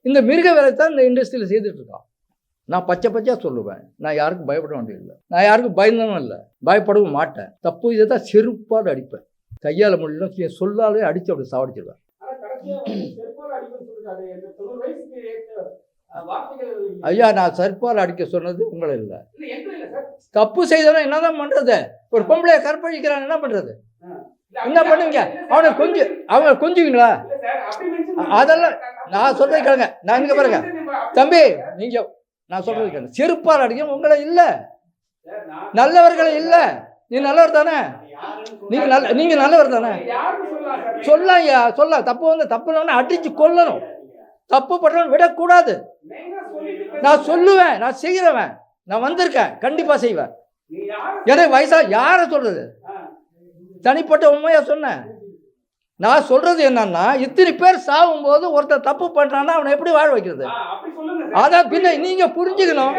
இந்த மிருக வேலை தான் இந்த இண்டஸ்ட்ரியில் செய்துட்ருக்கான். நான் பச்சையாக சொல்லுவேன், நான் யாருக்கும் பயப்பட வேண்டியதில்லை, நான் யாருக்கும் பயந்தவனும் இல்லை, பயப்படவும் மாட்டேன். தப்பு இதை தான் செருப்பாடு அடிப்பேன், கையால் முடியல சொல்லாலே அடித்து அப்படி சாவடிச்சிடுவேன். ஐயா, நான் செருப்பால் அடிக்க சொன்னது உங்களை இல்லை. தப்பு செய்தவன என்னதான் பண்ணுறது? ஒரு பொம்பளையை கற்பழிக்கிறான், என்ன பண்ணுறது? என்ன பண்ணுவீங்க? அவங்க கொஞ்சுவீங்களா? அதெல்லாம் நான் சொல்றது கேளுங்க. நான் இங்கே பாருங்க தம்பி, நீங்கள் நான் சொல்றது கேளுங்க. செருப்பால் அடிக்க உங்களை இல்லை, நல்லவர்களை இல்லை. நீ நல்லவர் தானே? நீங்கள் நல்லவர் தானே? ஐயா சொல்ல தப்பு வந்து தப்புன்னு அடிச்சு கொல்லணும். தப்பு பண்ணுறவன் விடக்கூடாது. நான் சொல்லுவேன், நான் செய்கிறவன், நான் வந்திருக்கேன், கண்டிப்பாக செய்வேன். எனக்கு வயசா யாரை சொல்றது? தனிப்பட்ட உண்மையா சொன்னேன். நான் சொல்றது என்னன்னா, இத்தனை பேர் சாகும்போது ஒருத்தர் தப்பு பண்றான்னா அவனை எப்படி வாழ வைக்கிறது? அதான் பின்ன நீங்க புரிஞ்சுக்கணும்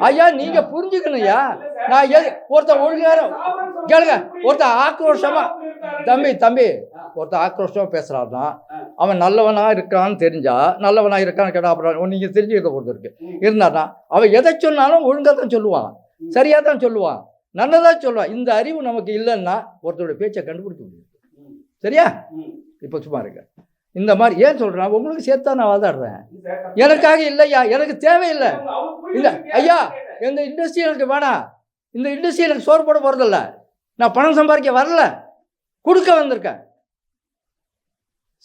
ஐயா, நீங்க புரிஞ்சுக்கணும் ஐயா. நான் ஒருத்தர் ஒழுங்கான கேளுங்க, ஒருத்தர் ஆக்ரோஷமா தம்பி ஒருத்தர் ஆக்ரோஷமா பேசுறான்னா அவன் நல்லவனா இருக்கான்னு தெரிஞ்சா, நல்லவனா இருக்கான்னு கேட்டா அப்புறம் நீங்க தெரிஞ்சுக்கிறத பொறுத்து இருக்கு. இருந்தான்னா அவன் எதை சொன்னாலும் ஒழுங்கா தான் சொல்லுவான், சரியா தான் சொல்லுவான், நல்லதா சொல்லுவான். இந்த அறிவு நமக்கு இல்லைன்னா ஒருத்தருடைய பேச்சை கண்டுபிடிக்க முடியும். சரியா? இப்போ சும்மா இருக்க. இந்த மாதிரி ஏன் சொல்றேன், உங்களுக்கு சேர்த்தா நான் வாதாடுறேன். எனக்காக இல்லையா, எனக்கு தேவையில்லை. இல்லை ஐயா, இந்த இண்டஸ்ட்ரி எனக்கு வேணாம். இந்த இண்டஸ்ட்ரி எனக்கு சோறு போட போகிறதில்ல. நான் பணம் சம்பாதிக்க வரல, கொடுக்க வந்திருக்கேன்.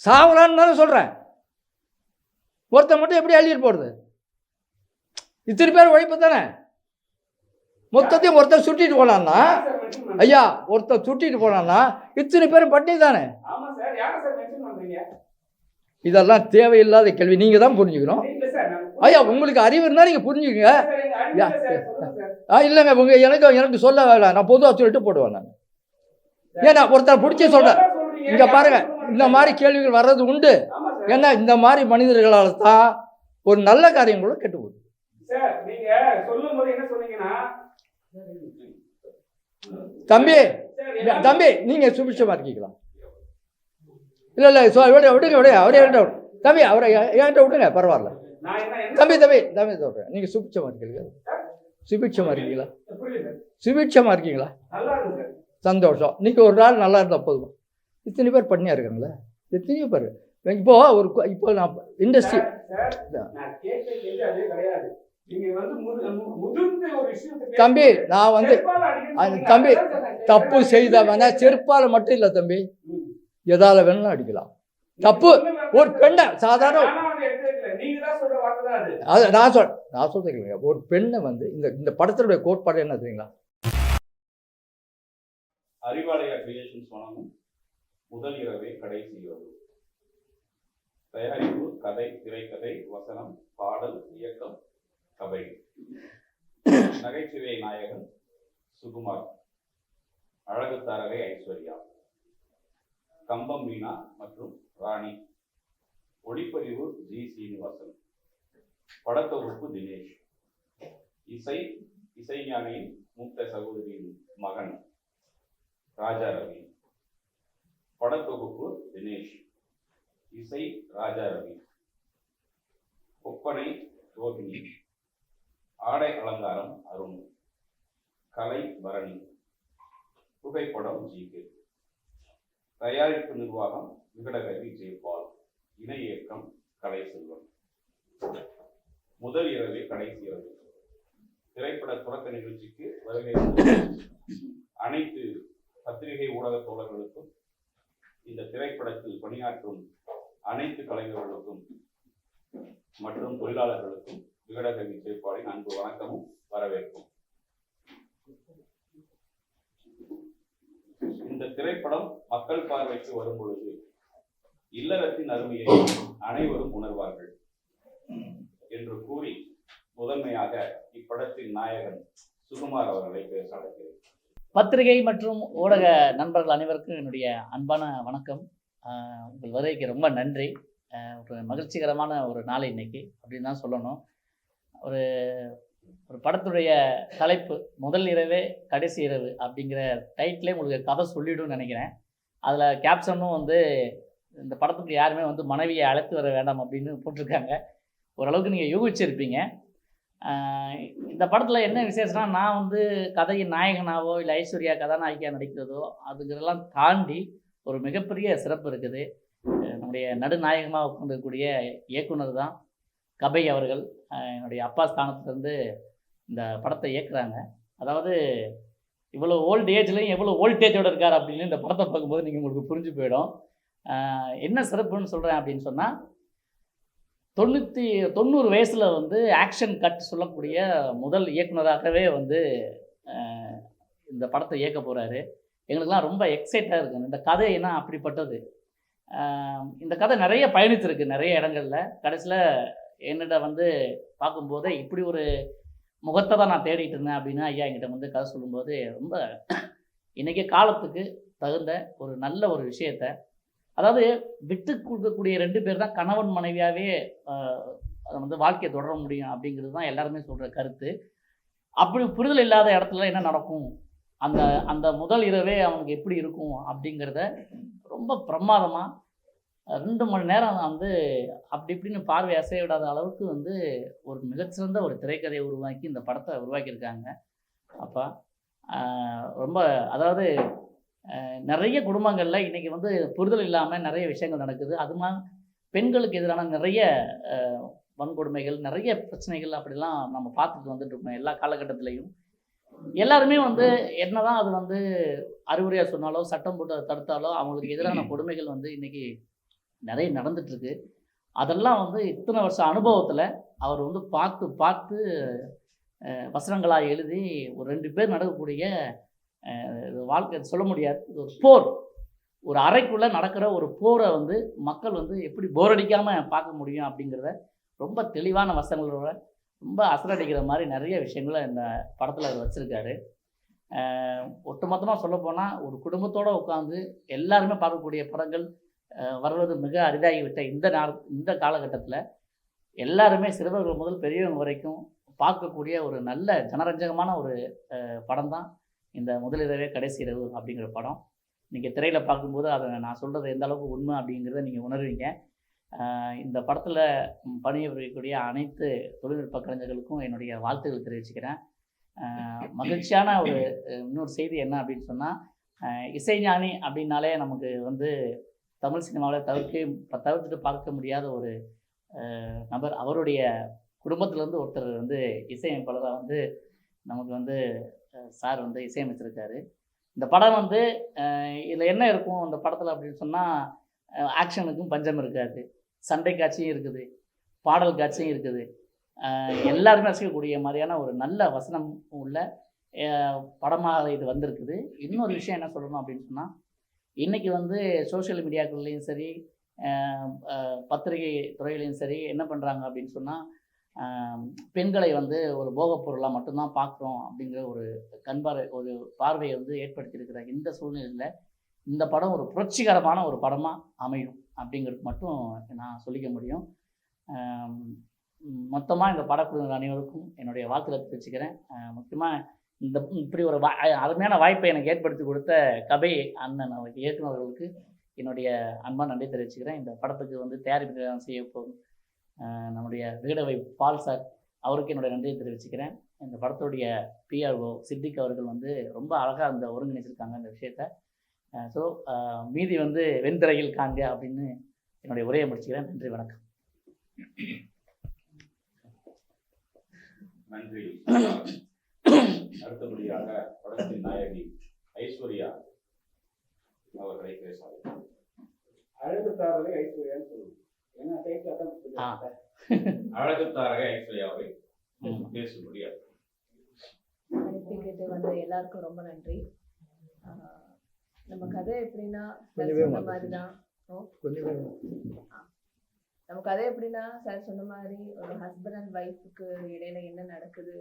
சாவலான்னு தானே சொல்கிறேன். ஒருத்தர் மட்டும் எப்படி அள்ளிட்டு போகிறது? இத்தனை பேர் உழைப்பு தானே. மொத்தத்தையும் ஒருத்தர் சுட்டிட்டு போனான்னா ஐயா, ஒருத்தர் சுட்டிட்டு போனான்னா இத்தனை பேரும் பட்டினி தானே. இதெல்லாம் தேவையில்லாத கேள்வி. நீங்கள் தான் புரிஞ்சுக்கணும் ஐயா. உங்களுக்கு அறிவு இருந்தால் நீங்கள் புரிஞ்சுக்கங்க. இல்லைங்க, எனக்கு சொல்ல வேண்டாம், நான் பொதுவாக சொல்லிட்டு போடுவேன். நான் ஏன்னா ஒருத்தர் பிடிச்சி சொல்கிறேன். இங்கே பாருங்க, இந்த மாதிரி கேள்விகள் வர்றது உண்டு. ஏன்னா இந்த மாதிரி மனிதர்களால் தான் ஒரு நல்ல காரியம் கூட கெட்டு போகுது. தம்பி நீங்க சுபிட்சமா இருக்கீங்களா? இல்லை விடுங்க அவரே தம்பி, அவரை என்கிட்ட விடுங்க, பரவாயில்ல. தம்பி சொல்றேன், நீங்க சுபிட்சமா இருக்கீங்களா? சுபிட்சமா இருக்கீங்களா? சந்தோஷம். நீங்க ஒரு நாள் நல்லா இருந்தா போதும். இத்தனை பேர் பண்ணியா இருக்காங்களா? எத்தனையோ பேர். இப்போ நான் இண்டஸ்ட்ரி தம்பி, நான் தம்பி தப்பு செய்தவன செருப்பால மட்டும் இல்லை தம்பி, எதால வேணும் அடிக்கலாம். தப்பு ஒரு பெண்ணை சாதாரண நான் சொல்றேன், ஒரு பெண்ணை இந்த படத்தினுடைய கோட்பாடு என்ன தெரியுங்களா? அறிவாலயா கிரியேஷன்ஸ் வழங்கும் முதல் இரவே கடைசி இரவு. தயாரிப்பு கதை, திரைக்கதை, வசனம், பாடல், இயக்கம், கதை. நகைச்சுவை நாயகன் சுகுமார், அழகு தாரகை ஐஸ்வர்யா, கம்பம் மீனா மற்றும் ராணி, ஒளிப்பதிவு ஜி சீனிவாசன், படத்தொகுப்பு தினேஷ், இசைஞானியின் மூத்த சகோதரியின் மகன் ராஜா ரவி, படத்தொகுப்பு தினேஷ், இசை ராஜா ரவி, ஒப்பனை ரோஹிணி, ஆடை அலங்காரம் அருண், கலை பரணி, புகைப்படம் ஜிகே, தயாரிப்பு நிர்வாகம் விகடகவி ஜெயபால், இணை இயக்கம் கலை செல்வம். முதல் இரவே கடைசி இரவு திரைப்பட தொடக்க நிகழ்ச்சிக்கு வருகை அனைத்து பத்திரிகை ஊடக தோழர்களுக்கும், இந்த திரைப்படத்தில் பணியாற்றும் அனைத்து கலைஞர்களுக்கும் மற்றும் தொழிலாளர்களுக்கும் விகடகவி ஜெயபாலின் அன்பு வணக்கமும் வரவேற்பும். இந்த திரைப்படம் மக்கள் பார்வைக்கு வரும் பொழுது இல்லறத்தின் அருமையை அனைவரும் உணர்வார்கள் என்று கூறி முதன்மையாக இப்படத்தின் நாயகன் சுகுமார் அவர்களை பேச அழைக்கிறேன். பத்திரிகை மற்றும் ஊடக நண்பர்கள் அனைவருக்கும் என்னுடைய அன்பான வணக்கம். உங்கள் வருகைக்கு ரொம்ப நன்றி. ஒரு மகிழ்ச்சிகரமான ஒரு நாள் இன்னைக்கு அப்படின்னு தான் சொல்லணும். ஒரு படத்துடைய தலைப்பு முதல் இரவே கடைசி இரவு அப்படிங்கிற டைட்டிலே உங்களுக்கு கதை சொல்லிடும்னு நினைக்கிறேன். அதில் கேப்ஷனும் இந்த படத்துக்கு யாருமே வந்து மனைவியை அழைத்து வர வேண்டாம் அப்படின்னு போட்டிருக்காங்க. ஓரளவுக்கு நீங்கள் யூகிச்சிருப்பீங்க. இந்த படத்தில் என்ன விசேஷம்னா, நான் வந்து கதையின் நாயகனாவோ இல்லை ஐஸ்வர்யா கதாநாயகியாக நடிக்கிறதோ அதுங்கிறதெல்லாம் தாண்டி ஒரு மிகப்பெரிய சிறப்பு இருக்குது. நம்முடைய நடுநாயகமாக உட்காந்துருக்கக்கூடிய இயக்குனர் தான் கபை அவர்கள். என்னுடைய அப்பா ஸ்தானத்துலேருந்து இந்த படத்தை இயக்குறாங்க. அதாவது இவ்வளோ ஓல்டு ஏஜ்லேயும் எவ்வளோ வோல்டேஜோடு இருக்கார் அப்படின்னு இந்த படத்தை பார்க்கும்போது நீங்கள் உங்களுக்கு புரிஞ்சு போயிடும். என்ன சிறப்புன்னு சொல்கிறேன் அப்படின்னு சொன்னால், 90 வயசில் வந்து ஆக்ஷன் கட் சொல்லக்கூடிய முதல் இயக்குனராகவே வந்து இந்த படத்தை இயக்க போகிறாரு. எங்களுக்கெல்லாம் ரொம்ப எக்ஸைட்டாக இருக்குங்க. இந்த கதை என்ன அப்படிப்பட்டது. இந்த கதை நிறைய பயணித்திருக்கு நிறைய இடங்களில். கடைசியில் என்னிட வந்து பார்க்கும்போது இப்படி ஒரு முகத்தை தான் நான் தேடிட்டு இருந்தேன் அப்படின்னு ஐயா என்கிட்ட வந்து கதை சொல்லும்போது ரொம்ப இன்றைக்கி காலத்துக்கு தகுந்த ஒரு நல்ல ஒரு விஷயத்தை, அதாவது விட்டு கொடுக்கக்கூடிய 2 பேர் தான் கணவன் மனைவியாகவே அதை வந்து வாழ்க்கையை தொடர முடியும் அப்படிங்கிறது தான் எல்லாருமே சொல்கிற கருத்து. அப்படி புரிதல் இல்லாத இடத்துல என்ன நடக்கும், அந்த அந்த முதல் இரவே அவனுக்கு எப்படி இருக்கும் அப்படிங்கிறத ரொம்ப பிரமாதமாக 2 மணி நேரம் வந்து அப்படி இப்படின்னு பார்வை அசைய விடாத அளவுக்கு வந்து ஒரு மிகச்சிறந்த ஒரு திரைக்கதையை உருவாக்கி இந்த படத்தை உருவாக்கியிருக்காங்க. அப்போ ரொம்ப அதாவது நிறைய குடும்பங்களில் இன்றைக்கி வந்து புரிதல் இல்லாமல் நிறைய விஷயங்கள் நடக்குது. அதுமா பெண்களுக்கு எதிரான நிறைய வன்கொடுமைகள், நிறைய பிரச்சனைகள் அப்படிலாம் நம்ம பார்த்துட்டு வந்துட்டுருக்கோம் எல்லா காலகட்டத்திலையும். எல்லாருமே வந்து என்ன தான் அது வந்து அறிவுரையாக சொன்னாலோ சட்டம் போட்டு அதை தடுத்தாலோ அவங்களுக்கு எதிரான கொடுமைகள் வந்து இன்றைக்கி நிறைய நடந்துகிட்ருக்கு. அதெல்லாம் வந்து இத்தனை வருஷம் அனுபவத்தில் அவர் வந்து பார்த்து வசனங்களாக எழுதி ஒரு 2 பேர் நடக்கக்கூடிய வாழ்க்கை சொல்ல முடியாது. ஒரு போர், ஒரு அறைக்குள்ளே நடக்கிற ஒரு போரை வந்து மக்கள் வந்து எப்படி போர் அடிக்காமல் பார்க்க முடியும் அப்படிங்கிறத ரொம்ப தெளிவான வசனங்களோட ரொம்ப அசரடிக்கிற மாதிரி நிறைய விஷயங்களை இந்த படத்தில் அவர் வச்சுருக்காரு. ஒட்டுமொத்தமாக சொல்லப்போனால் ஒரு குடும்பத்தோடு உட்காந்து எல்லாருமே பார்க்கக்கூடிய படங்கள் வருவது மிக அரிதாகிவிட்ட இந்த காலகட்டத்தில் எல்லாருமே சிறுவர்கள் முதல் பெரியவங்க வரைக்கும் பார்க்கக்கூடிய ஒரு நல்ல ஜனரஞ்சகமான ஒரு படம் தான் இந்த முதலிரவே கடைசி இரவு அப்படிங்கிற படம். நீங்கள் திரையில் பார்க்கும்போது அதை நான் சொல்கிறது எந்த அளவுக்கு உண்மை அப்படிங்கிறத நீங்கள் உணர்வீங்க. இந்த படத்தில் பணிபுரியக்கூடிய அனைத்து தொழில்நுட்ப கலைஞர்களுக்கும் என்னுடைய வாழ்த்துக்கள் தெரிவிச்சுக்கிறேன். மகிழ்ச்சியான ஒரு இன்னொரு செய்தி என்ன அப்படின்னு சொன்னால், இசைஞானி அப்படின்னாலே நமக்கு வந்து தமிழ் சினிமாவில் தவிர்த்துட்டு பார்க்க முடியாத ஒரு நபர். அவருடைய குடும்பத்திலேருந்து ஒருத்தர் வந்து இசையமைப்பாளராக வந்து நமக்கு வந்து சார் வந்து இசையமைச்சிருக்காரு. இந்த படம் வந்து இதில் என்ன இருக்கும் இந்த படத்தில் அப்படின்னு சொன்னால், ஆக்ஷனுக்கும் பஞ்சம் இருக்காது, சண்டை காட்சியும் இருக்குது, பாடல் காட்சியும் இருக்குது. எல்லாருமே ரசிக்கக்கூடிய மாதிரியான ஒரு நல்ல வசனம் உள்ள படமாக இது வந்திருக்குது. இன்னொரு விஷயம் என்ன சொல்லணும் அப்படின்னு சொன்னால், இன்றைக்கி வந்து சோஷியல் மீடியாக்கள்லேயும் சரி பத்திரிகை துறையிலையும் சரி என்ன பண்ணுறாங்க அப்படின்னு சொன்னால், பெண்களை வந்து ஒரு போகப் பொருளாக மட்டும்தான் பார்க்குறோம் அப்படிங்கிற ஒரு ஒரு பார்வையை வந்து ஏற்படுத்தியிருக்கிற இந்த சூழ்நிலையில் இந்த படம் ஒரு புரட்சிகரமான ஒரு படமாக அமையும் அப்படிங்கிறது மட்டும் நான் சொல்லிக்க முடியும். மொத்தமாக இந்த படக்குழு அனைவருக்கும் என்னுடைய வாழ்த்துக்களை தெரிவிச்சுக்கிறேன். முக்கியமாக இந்த இப்படி ஒரு அருமையான வாய்ப்பை எனக்கு ஏற்படுத்தி கொடுத்த கபை அண்ணன் இயக்குநர்களுக்கு என்னுடைய அன்பான நன்றி தெரிவிச்சுக்கிறேன். இந்த படத்துக்கு வந்து தயாரிப்பு செய்ய போகும் நம்முடைய விகடவை பால் சார், அவருக்கு என்னுடைய நன்றியை தெரிவிச்சுக்கிறேன். இந்த படத்துடைய பிஆர்ஓ சித்திக் அவர்கள் வந்து ரொம்ப அழகாக அந்த ஒருங்கிணைச்சிருக்காங்க இந்த விஷயத்த. ஸோ மீதி வந்து வெண்திரையில் காண்க அப்படின்னு என்னுடைய உரையை முடிச்சுக்கிறேன். நன்றி, வணக்கம். நன்றி. அடுத்தபடியாக படத்தின் நாயகி ஐஸ்வர்யா அவர்களை பேசுவார். அழகுத்தாரரை ஐஸ்வர்யான்னு சொல்லுவோம். ஏன்னா அழகுத்தாரகை ஐஸ்வர்யாவை பேச முடியாது. வந்து எல்லாருக்கும் ரொம்ப நன்றி. நம்ம கதை எப்படின்னா மாதிரிதான் நம்ம கதை எப்படின்னா சார் சொன்ன மாதிரி ஒரு ஹஸ்பண்ட் அண்ட் ஒய்ஃபுக்கு இடையில என்ன நடக்குது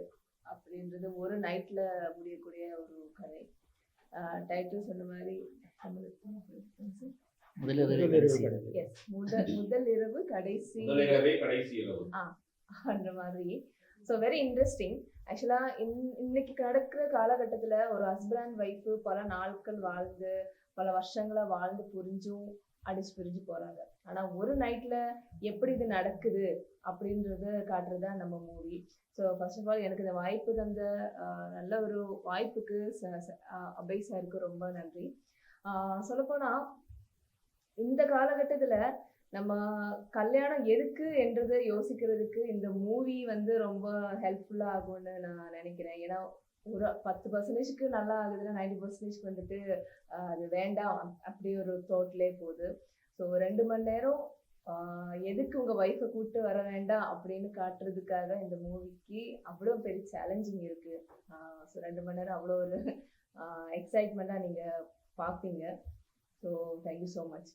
அப்படின்றது ஒரு நைட்ல முடியக்கூடிய ஒரு கதை. டைட்டில் சொன்ன மாதிரி முதல் இரவு கடைசி அந்த மாதிரி. So very interesting. ஆக்சுவலாக இன்னைக்கு நடக்கிற காலகட்டத்தில் ஒரு ஹஸ்பண்ட் அண்ட் ஒய்ஃபு பல நாட்கள் வாழ்ந்து பல வருஷங்களை வாழ்ந்து புரிஞ்சும் அடிச்சு பிரிஞ்சு போறாங்க. ஆனா ஒரு நைட்ல எப்படி இது நடக்குது அப்படின்றத காட்டுறதா நம்ம movie. So first of all எனக்கு இந்த வாய்ப்பு தந்த நல்ல ஒரு வாய்ப்புக்கு அபய் சாருக்கு ரொம்ப நன்றி. சொல்லப்போனா இந்த காலகட்டத்துல நம்ம கல்யாணம் எதுக்கு என்றதை யோசிக்கிறதுக்கு இந்த மூவி வந்து ரொம்ப ஹெல்ப்ஃபுல்லா ஆகும்னு நான் நினைக்கிறேன். ஏன்னா ஒரு 10%க்கு நல்லா ஆகுதுன்னா 90%க்கு வந்துட்டு அது வேண்டாம் அப்படி ஒரு தோட்லே போகுது. ஸோ 2 மணி நேரம் எதுக்கு உங்க ஒய்ஃபை கூப்பிட்டு வர வேண்டாம் அப்படின்னு காட்டுறதுக்காக இந்த மூவிக்கு அவ்வளோ பெரிய சேலஞ்சிங் இருக்கு. ஸோ 2 மணி நேரம் அவ்வளோ ஒரு எக்ஸைட்மெண்ட்டாக நீங்க பார்ப்பீங்க. So thank you so much.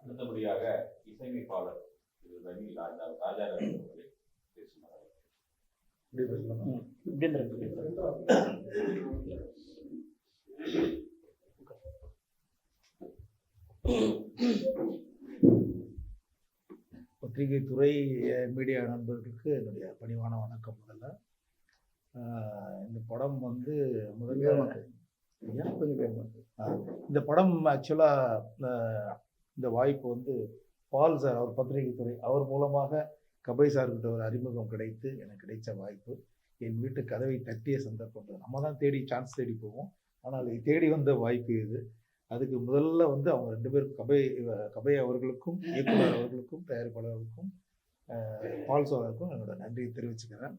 அடுத்தபடியாக இசையமைப்பாளர் திரு ரவி ராஜா ரவி அவர்களை பேசுகிறார். பத்திரிகை துறை மீடியா நண்பர்களுக்கு என்னுடைய பணிவான வணக்கம். முதல்ல இந்த படம் வந்து இந்த படம் ஆக்சுவலாக இந்த வாய்ப்பு வந்து பால் சார், அவர் பத்திரிகை துறை, அவர் மூலமாக கபை சார்கிட்ட ஒரு அறிமுகம் கிடைத்து எனக்கு கிடைச்ச வாய்ப்பு. என் வீட்டு கதவை தட்டிய சந்தர்ப்பம். நம்ம தான் தேடி சான்ஸ் தேடி போவோம், ஆனால் தேடி வந்த வாய்ப்பு இது. அதுக்கு முதல்ல வந்து அவங்க 2 பேருக்கும் கபை அவர்களுக்கும் இயக்குனர் அவர்களுக்கும் தயாரிப்பாளர்களுக்கும் பால் சாருக்கும் என்னோட நன்றியை தெரிவிச்சுக்கிறேன்.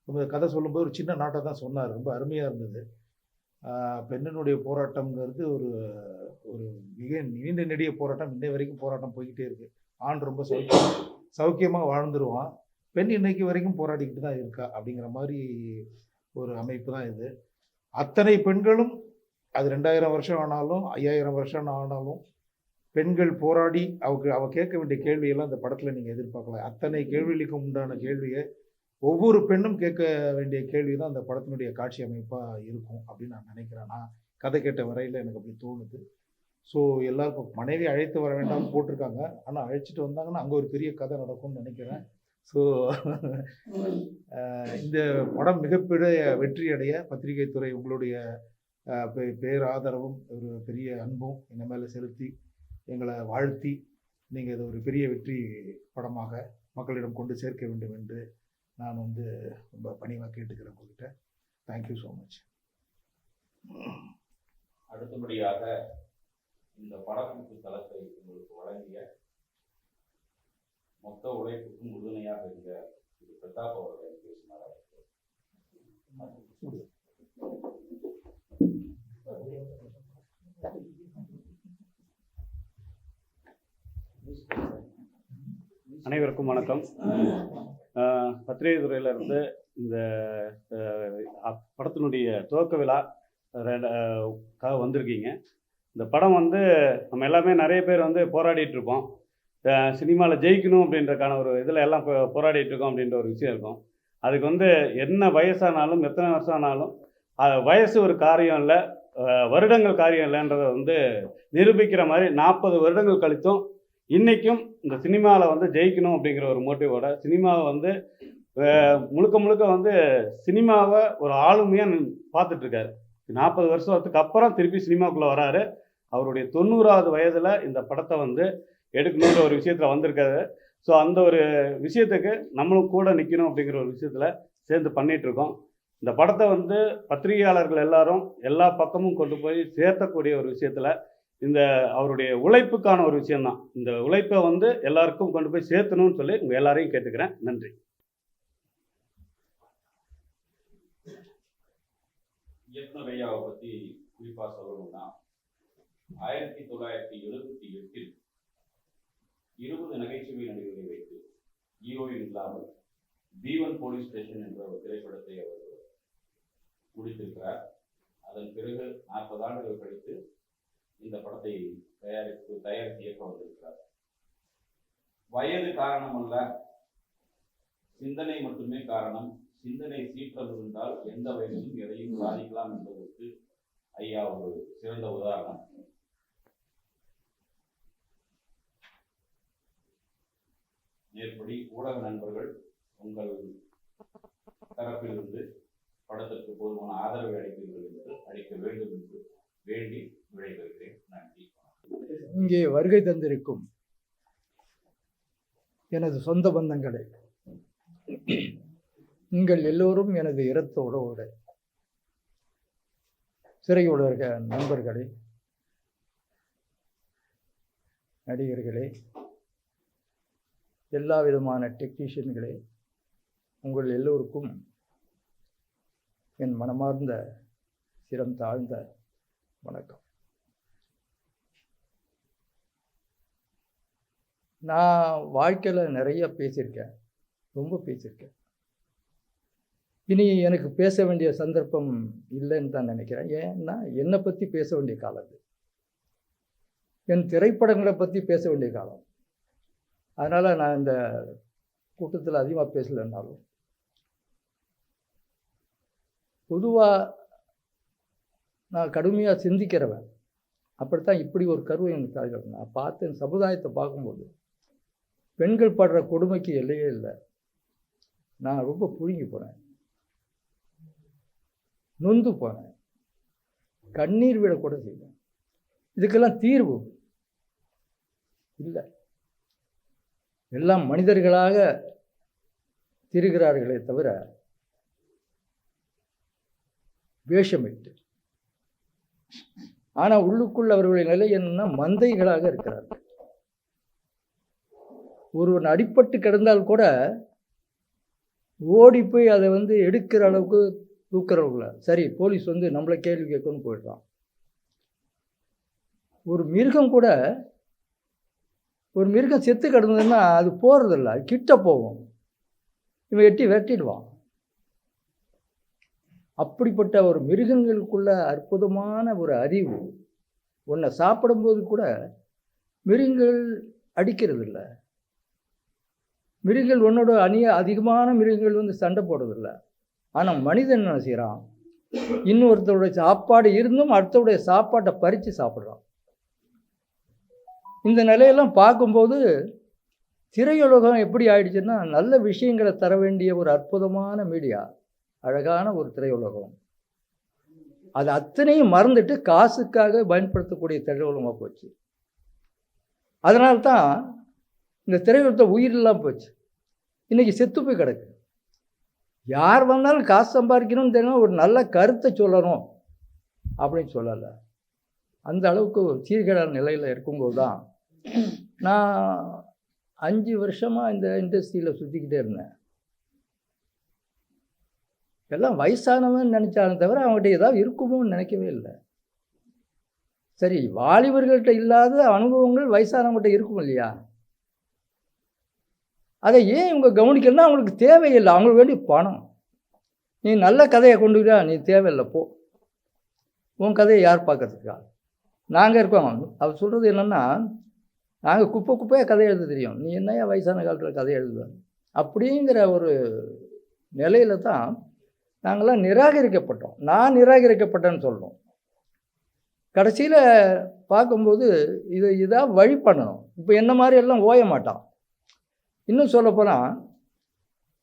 இந்த கதை சொல்லும்போது ஒரு சின்ன நாட்டை தான் சொன்னார், ரொம்ப அருமையாக இருந்தது. பெண்ணினுடைய போராட்டம்ங்கிறது ஒரு ஒரு மிக நீண்ட நெடிய போராட்டம். இன்னை வரைக்கும் போராட்டம் போய்கிட்டே இருக்கு. ஆண் ரொம்ப சௌக்கியமாக வாழ்ந்துருவான், பெண் இன்னைக்கு வரைக்கும் போராடிக்கிட்டு தான் இருக்கா அப்படிங்கிற மாதிரி ஒரு அமைப்பு தான் இது. அத்தனை பெண்களும், அது 2000 வருஷம் ஆனாலும் 5000 வருஷம் ஆனாலும் பெண்கள் போராடி அவ கேட்க வேண்டிய கேள்வியெல்லாம் இந்த படத்தில் நீங்கள் எதிர்பார்க்கலாம். அத்தனை கேள்விகளுக்கும் உண்டான கேள்வியை ஒவ்வொரு பெண்ணும் கேட்க வேண்டிய கேள்வி தான் அந்த படத்தினுடைய காட்சி அமைப்பாக இருக்கும் அப்படின்னு நான் நினைக்கிறேன். நான் கதை கேட்ட வரையில் எனக்கு அப்படி தோணுது. ஸோ எல்லாருக்கும் மனைவி அழைத்து வர வேண்டாம் போட்டிருக்காங்க, ஆனால் அழைச்சிட்டு வந்தாங்கன்னா அங்கே ஒரு பெரிய கதை நடக்கும்னு நினைக்கிறேன். ஸோ இந்த படம் மிகப்பெரிய வெற்றி அடைய பத்திரிகை துறை உங்களுடைய பேராதரவும் ஒரு பெரிய அன்பும் எங்கள் மேலே செலுத்தி எங்களை வாழ்த்தி நீங்கள் இதை ஒரு பெரிய வெற்றி படமாக மக்களிடம் கொண்டு சேர்க்க வேண்டும் என்று நான் வந்து ரொம்ப பணிவாக கேட்டுக்கிறேன் உங்ககிட்ட. Thank you so much. அடுத்தபடியாக இந்த படப்பிடிப்பு தளத்தை உங்களுக்கு வழங்கிய மொத்த உழைப்புக்கும் உறுதுணையாக இருந்த திரு பிரதாப் அவர்கள் பேசினார். அனைவருக்கும் வணக்கம். பத்திரிகை துறையிலிருந்து இந்த படத்தினுடைய துவக்க விழா வந்திருக்கீங்க. இந்த படம் வந்து நம்ம எல்லாமே நிறைய பேர் வந்து போராடிட்டு இருப்போம், சினிமாவில் ஜெயிக்கணும் அப்படின்றக்கான ஒரு இதில் எல்லாம் போராடிட்டு இருக்கோம் அப்படின்ற ஒரு விஷயம் இருக்கும். அதுக்கு வந்து என்ன வயசானாலும் எத்தனை வருஷம் ஆனாலும் வயசு ஒரு காரியம் இல்லை, வருடங்கள் காரியம் இல்லைன்றதை வந்து நிரூபிக்கிற மாதிரி 40 வருடங்கள் கழித்தும் இன்றைக்கும் இந்த சினிமாவில் வந்து ஜெயிக்கணும் அப்படிங்கிற ஒரு மோட்டிவோட சினிமாவை வந்து முழுக்க முழுக்க வந்து சினிமாவை ஒரு ஆளுமையாக பார்த்துட்ருக்காரு. 40 வருஷத்துக்கு அப்புறம் திருப்பி சினிமாவுக்குள்ளே வராரு. அவருடைய 90வது வயதில் இந்த படத்தை வந்து எடுக்கணுன்ற ஒரு விஷயத்தில் வந்திருக்காரு. ஸோ அந்த ஒரு விஷயத்துக்கு நம்மளும் கூட நிற்கணும் அப்படிங்கிற ஒரு விஷயத்தில் சேர்ந்து பண்ணிகிட்ருக்கோம். இந்த படத்தை வந்து பத்திரிகையாளர்கள் எல்லாரும் எல்லா பக்கமும் கொண்டு போய் சேர்த்தக்கூடிய ஒரு விஷயத்தில் இந்த அவருடைய உழைப்புக்கான ஒரு விஷயம்தான். இந்த உழைப்பை வந்து எல்லாருக்கும் கொண்டு போய் சேர்த்தணும்னு சொல்லி உங்கள் எல்லாரையும் கேட்டுக்கிறேன். நன்றி. இயக்குனர் ஐயாவை பற்றி குறிப்பாக சொல்லணும்னா 1978 20 நகைச்சுவை நடிகர்களை வைத்து ஹீரோயின் இல்லாமல் B1 போலீஸ் ஸ்டேஷன் என்ற ஒரு திரைப்படத்தை அவர் முடித்திருக்கிறார். அதன் பிறகு 40 ஆண்டுகள் கழித்து இந்த படத்தை தயாரித்து இயக்க வந்திருக்கிறார். வயது காரணம் அல்ல, சிந்தனை மட்டுமே காரணம். சிந்தனை சீற்றம் இருந்தால் எந்த வயதிலும் எதையும் சாதிக்கலாம் என்பதற்கு ஐயா ஒரு சிறந்த உதாரணம். மேற்படி ஊடக நண்பர்கள் உங்கள் தரப்பிலிருந்து படத்திற்கு போதுமான ஆதரவை அளிக்க வேண்டும் என்று வேண்டி விடைபெறுகிறேன். நன்றி. இங்கே வருகை தந்திருக்கும் எனது சொந்த பந்தங்களே, நீங்கள் எல்லோரும் எனது இரத்த உறவோடு சிறையில் இருக்க நண்பர்களே, நடிகர்களே, எல்லா விதமான டெக்னீஷியன்களே, உங்கள் எல்லோருக்கும் என் மனமார்ந்த சிரம் தாழ்ந்த வணக்கம். நான் வாழ்க்கையில் நிறைய பேசியிருக்கேன், ரொம்ப பேசியிருக்கேன். இனி எனக்கு பேச வேண்டிய சந்தர்ப்பம் இல்லைன்னு தான் நினைக்கிறேன். ஏன்னா என்னை பற்றி பேச வேண்டிய காலம் அது, என் திரைப்படங்களை பற்றி பேச வேண்டிய காலம். அதனால் நான் இந்த கூட்டத்தில் அதிகமாக பேசலைன்னாலும், பொதுவாக நான் கடுமையாக சிந்திக்கிறவன். அப்படித்தான் இப்படி ஒரு கருவை எனக்கு தாழ்கிறது. நான் பார்த்தேன், சமுதாயத்தை பார்க்கும்போது பெண்கள் படுற கொடுமைக்கு எல்லையே இல்லை. நான் ரொம்ப புழுங்கி போனேன், நொந்து போனேன், கண்ணீர் விடக்கூட செய்வேன். இதுக்கெல்லாம் தீர்வு இல்லை. எல்லாம் மனிதர்களாக திரிகிறார்களே தவிர வேஷமிட்டு. ஆனால் உள்ளுக்குள் அவர்களின் நிலை என்னன்னா, மந்தைகளாக இருக்கிறார்கள். ஒருவன் அடிபட்டு கிடந்தால் கூட ஓடி போய் அதை எடுக்கிற அளவுக்கு தூக்குறவங்கள, சரி போலீஸ் நம்மளை கேள்வி கேட்கணும்னு போயிடுறான். ஒரு மிருகம் கூட, ஒரு மிருகம் செத்து கிடந்ததுன்னா அது போகிறதில்ல, கிட்ட போகும், இவன் எட்டி வெட்டிடுவான். அப்படிப்பட்ட ஒரு மிருகங்களுக்குள்ள அற்புதமான ஒரு அறிவு. ஒன்றை சாப்பிடும்போது கூட மிருகங்கள் அடிக்கிறது இல்லை, மிருகங்கள் ஒன்னோட அதிகமான மிருகங்கள் சண்டை போடுறதில்ல. ஆனால் மனிதன் என்ன செய்கிறான், இன்னொருத்தருடைய சாப்பாடு இருந்தும் அடுத்தவுடைய சாப்பாட்டை பறித்து சாப்பிட்றான். இந்த நிலையெல்லாம் பார்க்கும்போது திரையுலகம் எப்படி ஆயிடுச்சுன்னா, நல்ல விஷயங்களை தர வேண்டிய ஒரு அற்புதமான மீடியா, அழகான ஒரு திரையுலகம், அது அத்தனையும் மறந்துட்டு காசுக்காக பயன்படுத்தக்கூடிய திரையுலகமாக போச்சு. அதனால்தான் இந்த திரையுலகத்தை உயிரெல்லாம் போச்சு. இன்றைக்கி செத்து போய் கிடக்கு. யார் வந்தாலும் காசு சம்பாதிக்கணும்னு தெரியும், ஒரு நல்ல கருத்தை சொல்லணும் அப்படின்னு சொல்லலை. அந்த அளவுக்கு சீர்கேடான நிலையில் இருக்கும்போது தான் நான் 5 வருஷமாக இந்த இண்டஸ்ட்ரியில் சுற்றிக்கிட்டே இருந்தேன். எல்லாம் வயசானவன் நினச்சாலும் தவிர அவங்ககிட்ட ஏதாவது இருக்குமோன்னு நினைக்கவே இல்லை. சரி, வாலிபர்கள்ட்ட இல்லாத அனுபவங்கள் வயசானவங்கள்ட்ட இருக்கும் இல்லையா? அதை ஏன் இவங்க கவனிக்கணும்னா, அவங்களுக்கு தேவையில்லை, அவங்களுக்கு வேண்டிய பணம். நீ நல்ல கதையை கொண்டுக்கிட்டா நீ தேவையில்லை, போ, உன் கதையை யார் பார்க்கறதுக்கா? நாங்கள் இருக்கோம். அவர் சொல்கிறது என்னென்னா, நாங்கள் குப்பையாக கதை எழுத தெரியும், நீ என்னையா வயசான காலத்தில் கதை எழுதுவேன் அப்படிங்கிற ஒரு நிலையில தான் நாங்களாம் நிராகரிக்கப்பட்டோம். நான் நிராகரிக்கப்பட்டேன்னு சொல்லணும். கடைசியில் பார்க்கும்போது இதாக வழி பண்ணணும். இப்போ என்ன மாதிரி எல்லாம் ஓய மாட்டான். இன்னும் சொல்லப்போனால்,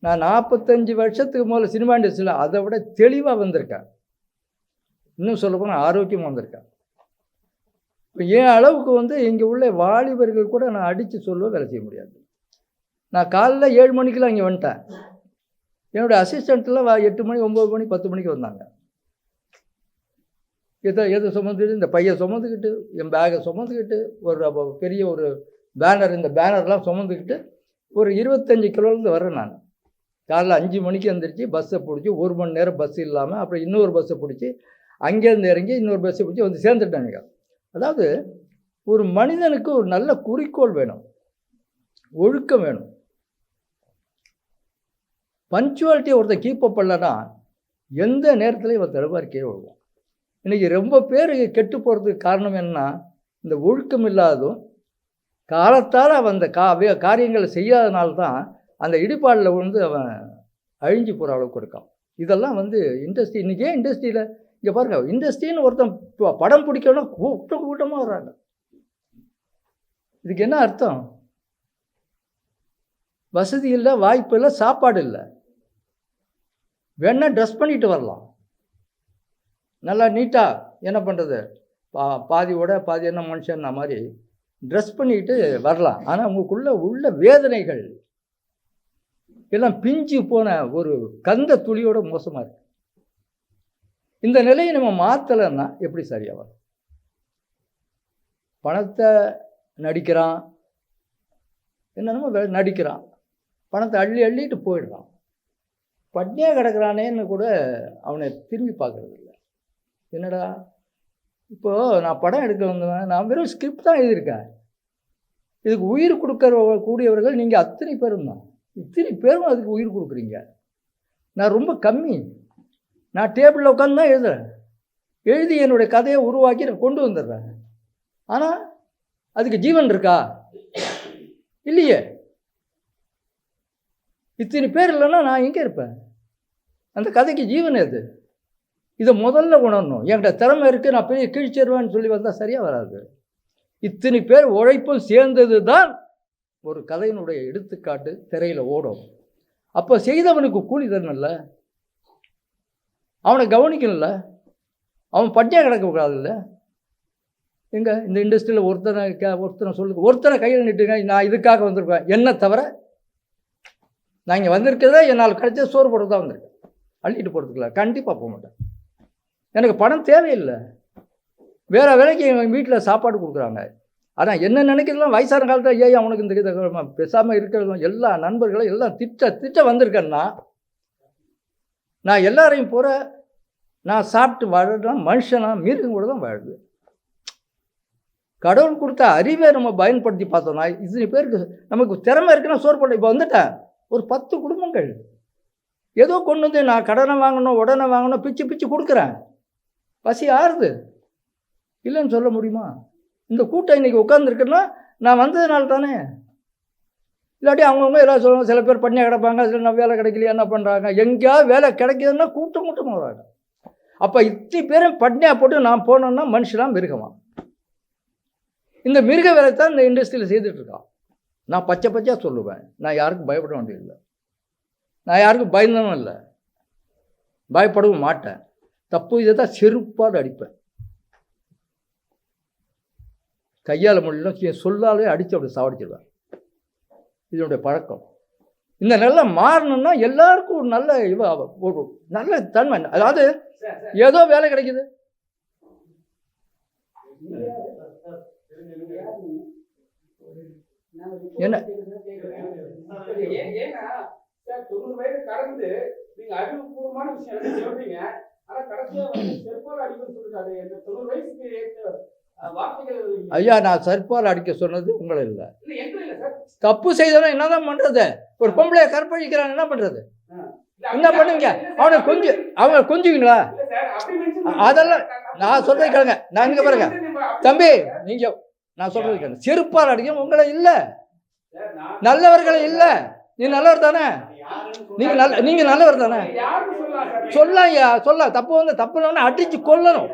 நான் 45 வருஷத்துக்கு முதல்ல சினிமா இண்டஸ்ட்ரியில் அதை விட தெளிவாக வந்திருக்கேன். இன்னும் சொல்லப்போனால் ஆரோக்கியமாக வந்திருக்கேன். இப்போ என் அளவுக்கு இங்கே உள்ள வாலிபர்கள் கூட நான் அடித்து சொல்ல வேலை செய்ய முடியாது. நான் காலைல 7 மணிக்கெலாம் இங்கே வந்துட்டேன். என்னுடைய அசிஸ்டண்ட்லாம் 8 மணி 9 மணி 10 மணிக்கு வந்தாங்க. எதை சுமந்துக்கிட்டு, இந்த பையை சுமந்துக்கிட்டு, என் பேகை சுமந்துக்கிட்டு, ஒரு பெரிய ஒரு பேனர், இந்த பேனர்லாம் சுமந்துக்கிட்டு ஒரு 25 கிலோலேருந்து வர்றேன் நான். காலைல 5 மணிக்கு எழுந்திரிச்சு பஸ்ஸை பிடிச்சி 1 மணி நேரம் பஸ் இல்லாமல் அப்புறம் இன்னொரு பஸ்ஸை பிடிச்சி அங்கேருந்து இறங்கி இன்னொரு பஸ்ஸை பிடிச்சி சேர்ந்துட்டானுங்க. அதாவது ஒரு மனிதனுக்கு ஒரு நல்ல குறிக்கோள் வேணும், ஒழுக்கம் வேணும். பஞ்சுவாலிட்டியை ஒருத்தர் கீப்பப் பண்ணலன்னா எந்த நேரத்துலையும் இவன் தடுப்பார் கீழே விடுவான். இன்றைக்கி ரொம்ப பேர் கெட்டு போகிறதுக்கு காரணம் என்னன்னா, இந்த ஒழுக்கம் இல்லாததும் காலத்தால் அவன் அந்த காரியங்களை செய்யாதனால்தான் அந்த இடிபாடில் அவன் அழிஞ்சு போகிற அளவுக்கு இருக்கான். இதெல்லாம் இண்டஸ்ட்ரி, இன்றைக்கே இண்டஸ்ட்ரியில் இங்கே பாருங்கள், இண்டஸ்ட்ரின்னு ஒருத்தன் படம் பிடிக்கணும்னா கூட்டமாக வர்றாங்க. இதுக்கு என்ன அர்த்தம்? வசதி இல்லை, வாய்ப்பு இல்லை, சாப்பாடு இல்லை. வேணா ட்ரெஸ் பண்ணிட்டு வரலாம், நல்லா நீட்டாக என்ன பண்ணுறது, பாதியோட பாதி என்ன மனுஷன்னா மாதிரி ட்ரெஸ் பண்ணிக்கிட்டு வரலாம். ஆனால் உங்களுக்குள்ள உள்ள வேதனைகள் எல்லாம் பிஞ்சு போன ஒரு கந்த துளியோட மோசமாக இருக்கு. இந்த நிலையை நம்ம மாற்றலைன்னா எப்படி சரியாக வரும்? பணத்தை நடிக்கிறான், என்னென்னமோ நடிக்கிறான், பணத்தை அள்ளிட்டு போயிடுறான். பட்னியாக கிடக்கிறானேன்னு கூட அவனை திரும்பி பார்க்கறது இல்லை. என்னடா இப்போது நான் படம் எடுக்க வந்தேன், நான் வெறும் ஸ்கிரிப்ட் தான் எழுதியிருக்கேன். இதுக்கு உயிர் கூடியவர்கள் நீங்கள் அத்தனை பேரும் தான். இத்தனை பேரும் அதுக்கு உயிர் கொடுக்குறீங்க. நான் ரொம்ப கம்மி. நான் டேபிளில் உட்காந்து தான் எழுதுறேன். எழுதி என்னுடைய கதையை உருவாக்கி நான் கொண்டு வந்துடுறேன். ஆனால் அதுக்கு ஜீவன் இருக்கா? இல்லையே. இத்தனை பேர் இல்லைன்னா நான் எங்கே இருப்பேன்? அந்த கதைக்கு ஜீவன் எது? இதை முதல்ல உணரணும். என்கிட்ட திறமை இருக்குது, நான் பெரிய கீழ்ச்சேருவேன்னு சொல்லி வந்தால் சரியாக வராது. இத்தனை பேர் உழைப்பும் சேர்ந்தது தான் ஒரு கதையினுடைய எடுத்துக்காட்டு திரையில் ஓடும். அப்போ செய்தவனுக்கு கூலி தரணும்ல, அவனை கவனிக்கணும்ல, அவன் பட்டியாக கிடக்கக்கூடாதுல்ல. எங்க இந்த இண்டஸ்ட்ரியில் ஒருத்தனை சொல்லுங்க, ஒருத்தனை கையில் நிட்டுங்க, நான் இதுக்காக வந்திருப்பேன். என்ன தவிர நான் இங்கே வந்திருக்கிறதே என்னால் கிடைச்ச சோறு போட்டு தான் வந்திருக்கேன். அள்ளிட்டு போகிறதுக்குல கண்டிப்பாக போக மாட்டேன். எனக்கு பணம் தேவையில்லை. வேறு வேலைக்கு எங்கள் வீட்டில் சாப்பாடு கொடுக்குறாங்க. ஆனால் என்ன நினைக்கிறதுலாம் வயசான காலத்தில் ஏன் அவனுக்கு இந்த இதை பேசாமல் இருக்கிறதும் எல்லா நண்பர்களும் எல்லாம் திட்ட வந்திருக்கேன்னா, நான் எல்லாரையும் போகிற நான் சாப்பிட்டு வாழலாம். மனுஷனா மிருகம் கூட தான் வாழுது. கடவுள் கொடுத்த அறிவை நம்ம பயன்படுத்தி பார்த்தோம்னா இத்தனை பேருக்கு நமக்கு திறமை இருக்குன்னா சோறு போட. இப்போ வந்துட்டேன் ஒரு 10 குடும்பங்கள் ஏதோ கொண்டு வந்து நான் கடனை வாங்கணும் உடனே வாங்கணும் பிச்சு கொடுக்குறேன். பசி ஆறுது இல்லைன்னு சொல்ல முடியுமா? இந்த கூட்டம் இன்றைக்கி உட்காந்துருக்குன்னா நான் வந்ததுனால தானே. இல்லாட்டி அவங்கவுங்க எல்லாம் சொல்லுவாங்க, சில பேர் பண்ணியாக கிடப்பாங்க, சில நான் வேலை கிடைக்கலையா என்ன பண்ணுறாங்க. எங்கேயாவது வேலை கிடைக்குதுன்னா கூட்டம் வராங்க. அப்போ இத்தனை பேரும் பட்னியாக போட்டு நான் போனோன்னா மனுஷனாக மிருகமா? இந்த மிருக வேலை தான் இந்த இண்டஸ்ட்ரியில் செய்துட்ருக்கான். நான் பச்சையாக சொல்லுவேன், நான் யாருக்கும் பயப்பட வேண்டியதில்லை. நான் யாருக்கும் பயந்தனும் இல்லை, பயப்படவும் மாட்டேன். தப்பு இதை தான் செருப்பாடு அடிப்பேன். கையால் முடியல சொல்லாலே அடித்து அப்படி சாவடிச்சிடுவேன். இதனுடைய பழக்கம். இந்த நிலை மாறணும்னா எல்லாருக்கும் ஒரு நல்ல ஒரு நல்ல தன்மை. அதாவது ஏதோ வேலை கிடைக்குது, என்ன 90 வயது கடந்து நீங்க அறிவுபூர்வமான விஷயம் சொல்றீங்க. ஆனா கடைசியா செருப்பால் அடிக்கணும்னு சொல்லிருக்காரு. 90 வயசுக்கு வார்த்தைகள். ஐயா, நான் செருப்பால் அடிக்க சொன்னது உங்களை இல்லை. தப்பு செய்தவன் என்னதான் பண்றது? ஒரு பொம்பளைய கற்பழிக்கிறான், என்ன பண்றது? என்ன பண்ணுவீங்க? அவங்க கொஞ்சுவீங்களா? அதெல்லாம் நான் சொல்றது கேளுங்க. நான் இங்க பாருங்க தம்பி, நீங்க நான் சொல்றது கேளுங்க. செருப்பால் அடிக்க உங்களை இல்லை, நல்லவர்களை இல்லை. நீ நல்லவர் தானே? நீங்க நல்லவர் தானே? சொல்ல தப்பு அடிச்சு கொல்லணும்.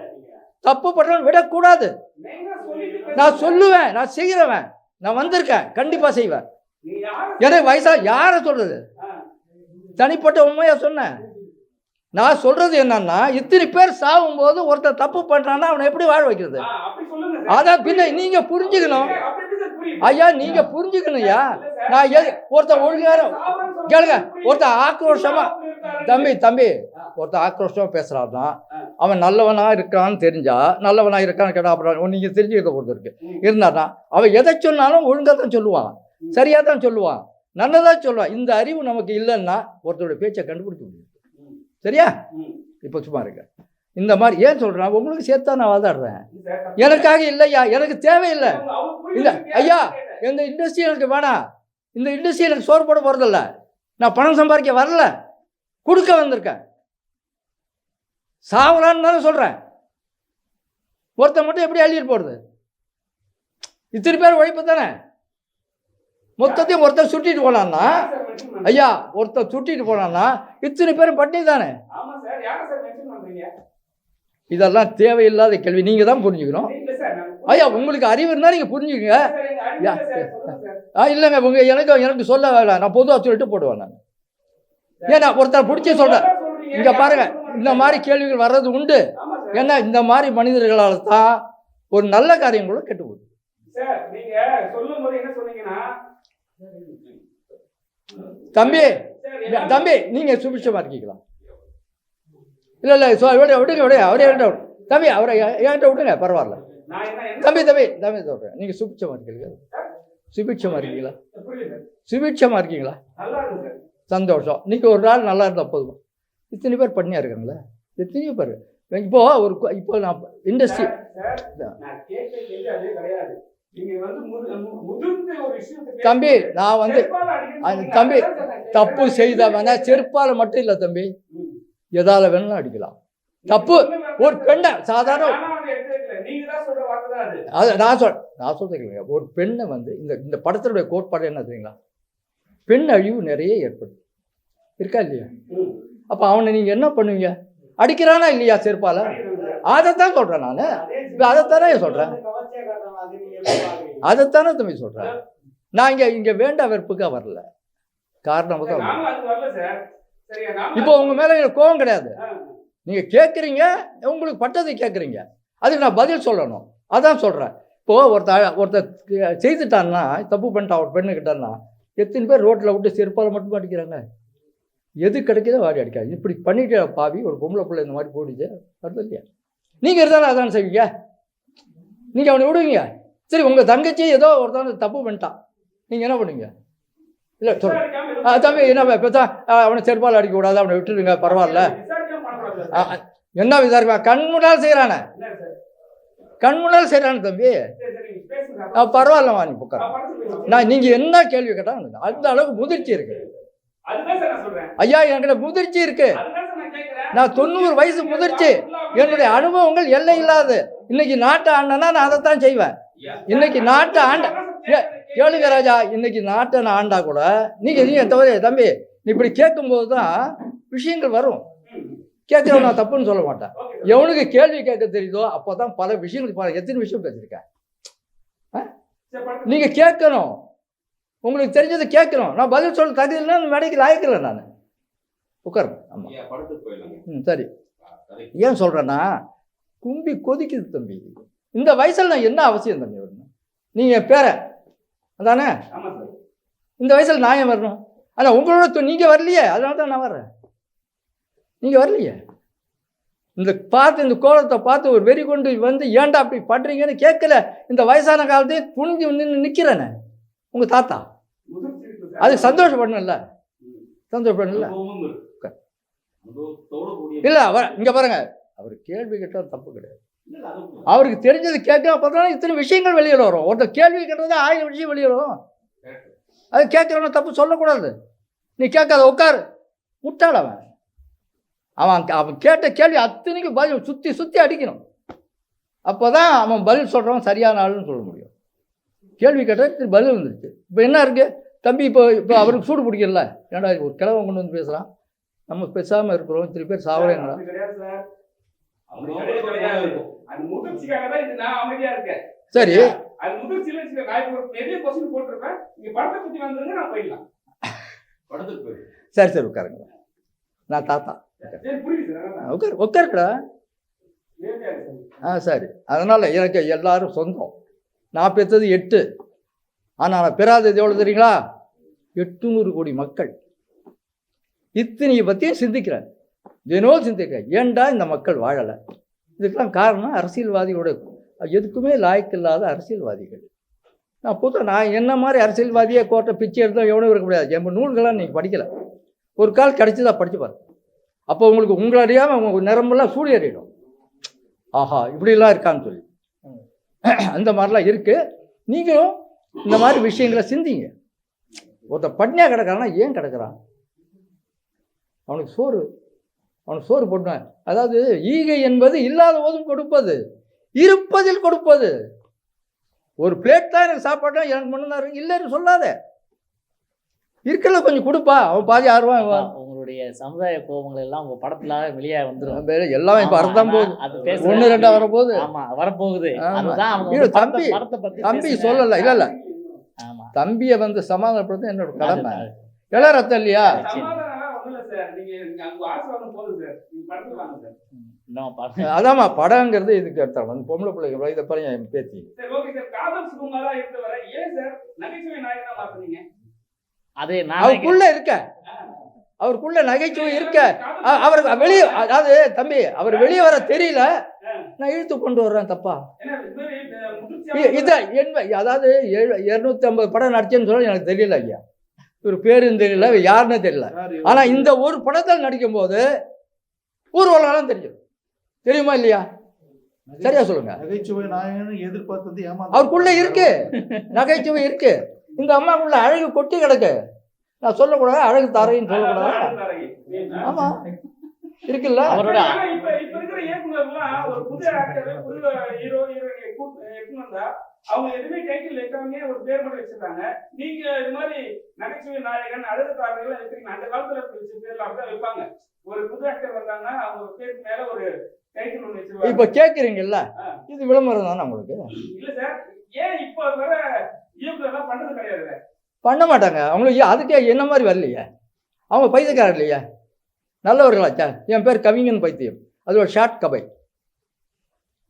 தப்பு பண்றவன் விடக்கூடாது. நான் சொல்லுவேன், நான் செய்கிறவன், நான் வந்திருக்கேன், கண்டிப்பா செய்வேன். எனக்கு வயசா யார சொல்றது? தனிப்பட்ட உண்மையா சொன்னேன். நான் சொல்றது என்னன்னா, இத்தனை பேர் சாகும் போது ஒருத்தர் தப்பு பண்றான்னா அவனை எப்படி வாழ வைக்கிறது? அதான் பின்ன நீங்க புரிஞ்சுக்கணும் ஐயா, நீங்க புரிஞ்சுக்கணும் ஐயா. நான் ஒருத்தர் ஒழுங்கார கேளுங்க. ஒருத்தர் ஆக்ரோஷமா தம்பி ஒருத்தர் ஆக்ரோஷமா பேசுறாருன்னா அவன் நல்லவனா இருக்கான்னு தெரிஞ்சா, நல்லவனா இருக்கான்னு கேட்டா அப்புறம் நீங்க தெரிஞ்சுக்கிற பொறுத்து இருக்கு. இருந்தாருன்னா அவன் எதை சொன்னாலும் ஒழுங்கா தான் சொல்லுவான், சரியா தான் சொல்லுவான், நல்லதா சொல்லுவான். இந்த அறிவு நமக்கு இல்லைன்னா ஒருத்தருடைய பேச்சை கண்டுபிடிக்க முடியும். சரியா? இப்போ சும்மா இருக்க. இந்த மாதிரி ஏன் சொல்றேன், உங்களுக்கு சேர்த்தா நான் வாதாடுறேன். எனக்காக இல்லையா, எனக்கு தேவையில்லை. இந்த ஐயா, இந்த இண்டஸ்ட்ரி எனக்கு வேணாம். இந்த இண்டஸ்ட்ரி எனக்கு சோறு போட போறதில்ல. நான் பணம் சம்பாதிக்க வரல, கொடுக்க வந்திருக்கேன். சாவலான்னு தானே சொல்றேன். ஒருத்தன் மட்டும் எப்படி அள்ளிட்டு போடுறது? இத்தனை பேர் உழைப்பு தானே. மொத்தத்தையும் ஒருத்தர் சுட்டிட்டு போனான்னா, ஐயா ஒருத்தர் சுட்டிட்டு போனான்னா இத்தனை பேரும் பட்டினி தானே. இதெல்லாம் தேவையில்லாத கேள்வி. நீங்க தான் புரிஞ்சுக்கணும். ஐயா, உங்களுக்கு அறிவு இருந்தா நீங்க புரிஞ்சுக்கங்க. இல்லைங்க, எனக்கு சொல்ல வேண்டாம். நான் பொதுவாக சொல்லிட்டு போடுவேன். நான் ஏன்னா ஒருத்தர் பிடிச்சி சொல்றேன். இங்க பாருங்க, இந்த மாதிரி கேள்விகள் வர்றது உண்டு. ஏன்னா இந்த மாதிரி மனிதர்களால் தான் ஒரு நல்ல காரியம் கூட கெட்டு போகுது. சார் நீங்க சொல்லும் போது என்ன சொன்னீங்கன்னா தம்பி சார் எல்லாமே- தம்பி நீங்கள் சுபிட்சமாக இருக்கீங்களா? இல்லை விடுங்க அவரே என்கிட்ட விடு. தம்பி அவரை என்கிட்ட விடுங்க, பரவாயில்ல. நான் என்ன தம்பி சொல்கிறேன், நீங்கள் சுபிட்சமாக இருக்கீங்களா? சுபிட்சமாக இருக்கீங்களா? புரியல சார். சுபிட்சமாக இருக்கீங்களா? நல்லா இருக்கு சார். சந்தோஷம். நீங்கள் ஒரு நாள் நல்லா இருந்தால் போதும். இத்தனை பேர் பண்ணியா இருக்காங்களே, எத்தனையோ பேர். இப்போ நான் இண்டஸ்ட்ரி சார் நான் கேட்க கேள்வி அதே கிடையாது. நீங்க வந்து முதிர்ந்த ஒரு விஷயத்தை தம்பி, நான் வந்து தம்பி தப்பு செய்தவன செருப்பால் மட்டும் இல்லை தம்பி, எதால வேணாலும் அடிக்கலாம். தப்பு ஒரு பெண்ணை சாதாரண நீங்க தான் சொல்ற வார்த்தை தான் அது. அதை நான் சொல்றேன். ஒரு பெண்ணை வந்து இந்த படத்தினுடைய கோட்பாடு என்ன தெரியுங்களா? பெண் அழிவு நிறைய ஏற்படுது, இருக்கா இல்லையா? அப்போ அவனை நீங்கள் என்ன பண்ணுவீங்க? அடிக்கிறானா இல்லையா செருப்பால? அதைத்தான் சொல்கிறேன் நான். அதைத்தானே சொல்கிறேன், அதைத்தானே தம்பி சொல்கிறேன். நான் இங்கே வேண்டாம் வெறுப்புக்காக வரல, காரணம் தான். நானும் அது வரல சார். சரியா? நானும் இப்போ உங்கள் மேலே எனக்கு கோவம் கிடையாது. நீங்கள் கேட்குறீங்க, உங்களுக்கு பட்டதை கேட்குறீங்க, அதுக்கு நான் பதில் சொல்லணும். அதான் சொல்கிறேன். இப்போது ஒருத்தர் செய்துட்டான்னா, தப்பு பண்ணிட்டான் ஒரு பெண்ணுக்கிட்டான்னா, எத்தனை பேர் ரோட்டில் விட்டு செருப்பால் மட்டும் அடிக்கிறாங்க. எது கிடைக்குதோ வாடி அடிக்காது. இப்படி பண்ணிட்டு பாவி ஒரு பொம்பளை பிள்ளை இந்த மாதிரி போடுச்சு வருது இல்லையா? நீங்கள் இருந்தாலும் அதான் செய்வீங்க, நீங்கள் அவனை விடுவீங்க. சரி, உங்கள் தங்கச்சி ஏதோ ஒருத்தவங்க தப்பு பண்ணிட்டான், நீங்கள் என்ன பண்ணுவீங்க? இல்லை சொல்லுங்கள் தம்பி, என்ன இப்போ தான் அவனை செருப்பால் அடிக்கக்கூடாது, அவனை விட்டுடுங்க, பரவாயில்ல. என்ன விசாரிப்பா? கண் முன்னால் செய்கிறானே, கண் முன்னால் செய்கிறானே தம்பி, பரவாயில்லம்மா நீ உட்கார. நீங்கள் என்ன கேள்வி கேட்டால் அந்த அளவுக்கு முதிர்ச்சி இருக்கு. அதுதான் சார் நான் சொல்றேன். ஐயா, என்கிட்ட முதிர்ச்சி இருக்கு. அதுதான் சார் நான் கேட்கிறேன். நான் 90 வயசு முதிர்ச்சி, என்னுடைய அனுபவங்கள் எல்லை இல்லாது. இன்னைக்கு நாட்டை ஆண்டனா நான் அதைத்தான் செய்வேன். இன்னைக்கு நாட்டை ஆண்ட கேளுங்க ராஜா, இன்னைக்கு நாட்டை நான் ஆண்டா கூட நீங்கள் தவிர தம்பி, நீ இப்படி கேட்கும்போது தான் விஷயங்கள் வரும். கேட்குறவன் நான் தப்புன்னு சொல்ல மாட்டேன். எவனுக்கு கேள்வி கேட்க தெரியுதோ அப்போ தான் பல விஷயங்களுக்கு எத்தனை விஷயம் பேசியிருக்கேன். நீங்கள் கேட்கணும், உங்களுக்கு தெரிஞ்சதை கேட்கணும். நான் பதில் சொல்ல தகுதியில்லை, மேடைக்கு லாய்க்கல நான் உட்காருங்க. ஆமாம், படத்துக்கு போயிடலாங்க. சரி. ஏன் சொல்கிறேன்னா, கும்பி கொதிக்குது தம்பி. இந்த வயசில் நான் என்ன அவசியம் தம்பி வரணும்? நீங்கள் பேர அதானே, இந்த வயசில் நான் ஏன் வரணும்? ஆனால் உங்களோட நீங்கள் வரலையே, அதனால தான் நான் வர்றேன். நீங்கள் வரலையே, இந்த கோலத்தை பார்த்து ஒரு வெறி கொண்டு வந்து ஏன்டா அப்படி பண்ணுறீங்கன்னு கேட்கல. இந்த வயசான காலத்தையே துணிஞ்சு நின்று நிற்கிறேன்னு உங்கள் தாத்தா, அது சந்தோஷப்படணும்ல, சந்தோஷப்படணும்ல. இல்லை அவர் இங்கே பாருங்க, அவர் கேள்வி கேட்டால் தப்பு கிடையாது. அவருக்கு தெரிஞ்சது கேட்க, அப்போ தான் இத்தனை விஷயங்கள் வெளியில் வரும். ஒருத்தர் கேள்வி கேட்டது 1000 விஷயம் வெளியில் வரும். அது கேட்குறவன தப்பு சொல்லக்கூடாது. நீ கேட்காத உட்காரு, முட்டாள் அவன். அவன் கேட்ட கேள்வி அத்தனைக்கும் பதில் சுற்றி அடிக்கணும். அப்போ தான் அவன் பதில் சொல்கிறவன் சரியான ஆளுன்னு சொல்ல முடியும். கேள்வி கேட்டால் பதில் வந்துருச்சு. இப்போ என்ன இருக்குது தம்பி? இப்போ அவருக்கு சூடு பிடிக்கல, ஏன்டா ஒரு கிழவன் கொண்டு வந்து பேசுகிறான், நம்ம பேசாமல் இருக்கிறோம், 3 பேர் சாவறேங்களா? சரி, சரி உட்காருங்க. நான் தாத்தா உட்காருக்கடா. சரி. அதனால் எனக்கு எல்லாரும் சொந்தம். நான் பெற்றது 8, ஆனால் நான் பெறாதது எவ்வளோ தெரியுங்களா? 800 கோடி மக்கள். இத்தனையை பற்றியும் சிந்திக்கிறேன், தினம் சிந்திக்கிறேன். ஏன்டா இந்த மக்கள் வாழலை? இதுக்கெல்லாம் காரணம் அரசியல்வாதியோட, எதுக்குமே லாய்க்கில்லாத அரசியல்வாதிகள். நான் என்ன மாதிரி அரசியல்வாதியை கோட்டை பிச்சை எடுத்தால் எவனும் இருக்க முடியாது. என் நூல்கள்லாம் நீங்கள் படிக்கலை, ஒரு கால் கிடச்சிதா படித்து பாருங்க. அப்போ உங்களுக்கு உங்களை அறியாமல் உங்கள் நிரம்பெல்லாம் சூடு ஏறிடும். ஆஹா, இப்படிலாம் இருக்கான்னு சொல்லி அந்த மாதிரிலாம் இருக்குது. நீங்களும் இந்த மாதிரி விஷயங்களை சிந்திங்க. ஒருத்தர் பட்னியாக கிடக்கிறான்னா ஏன் கிடக்கிறான்? அவனுக்கு சோறு போட்டுவேன். அதாவது ஈகை என்பது இல்லாத போதும் கொடுப்பது, இருப்பதில் கொடுப்பது. ஒரு பிளேட் தான் எனக்கு சாப்பாடு, எனக்கு முன்னாரு இல்லைன்னு சொல்லாத. இருக்கல கொஞ்சம் கொடுப்பா, அவன் பாதி 6 ரூபா. உங்களுடைய சமுதாய கோபங்கள் எல்லாம் உங்க படத்துல வெளியே வந்துடும். எல்லாம் இப்ப அர்த்தம் போகுது, 1 2 வரப்போகுது. ஆமா, வரப்போகுது. தம்பி சொல்லல, இல்ல தம்பியை வந்து சமாதானப்படுத்த என்னோட கடமை. இளரத்தம் இல்லையா? சார். நீங்க அங்க ஆசீர்வாதம் போதும் சார். நீங்க படத்துல வாங்க சார். இன்னும் பாருங்க. அதாம்மா படங்கிறது இதுக்கு எடுத்தாங்க அந்த பொம்பளை பிள்ளைங்க இதை பாருங்க என் பேத்தி. சரி ஓகே சார். காதல் சுகுமாரா இருந்தவரை ஏன் சார் நகைச்சுவை நாயகனா மாத்துனீங்க? அது நான் அவருக்குள்ள இருக்க அவருக்குள்ள நகைச்சுவை இருக்க அவர் வெளியே, அதாவது தம்பி அவர் வெளியே வர தெரியல, நான் இழுத்து கொண்டு வர்றேன் தப்பா. ஏன்னா இது மாதிரி முதிர்ச்சியா இதை அதாவது 250 படம் நடிச்சேன்னு சொல்ல எனக்கு தெரியல ஐயா. இவர் பேரும் தெரியல, யாருன்னு தெரியல. ஆனா இந்த ஒரு படத்தில் நடிக்கும் போது ஊர்வலம் தெரியும். தெரியுமா இல்லையா? சரியா சொல்லுங்க. நகைச்சுவை நாயகன் எதிர்பார்த்தது அவருக்குள்ள இருக்கு, நகைச்சுவை இருக்கு. இந்த அம்மாக்குள்ள அழகு கொட்டி கிடக்கு. நான் சொல்லக்கூடாது, அழகு தாரைன்னு சொல்லக்கூடாது. ஆமா இருக்குல்ல. அவரோட ஆனா இப்ப இருக்கிற இயக்குனர்லாம் ஒரு புது ஆக்டர், புது ஹீரோ ஹீரோயினை எடுத்துன்னு வந்தா அவங்க எதுவுமே டைட்டில் வைக்காம ஒரு பேர் மட்டும் வச்சிருக்காங்க. நீங்க இது மாதிரி நகைச்சுவை நாயகன், அழகு தாரைகள் வைக்கிறீங்க. அந்த காலத்துல வச்ச பேர்ல அப்படிதான் வைப்பாங்க. ஒரு புது ஆக்டர் வந்தாங்கன்னா அவங்க பேருக்கு மேல ஒரு டைட்டில் ஒன்று வச்சிருவாங்க. இப்ப கேக்குறீங்கல்ல, இது விளம்பரம் தானே உங்களுக்கு? இல்ல சார், ஏன் இப்ப வர இயக்குனர்லாம் பண்றது கிடையாது? பண்ண மாட்டாங்க அவங்களுக்கு. அதுக்கே என்ன மாதிரி வரலையே, அவங்க பைத்தியக்காரர் இல்லையா, நல்லவர்களாச்சா. என் பேர் கவிஞன் பைத்தியம், அது ஒரு ஷார்ட் கபை.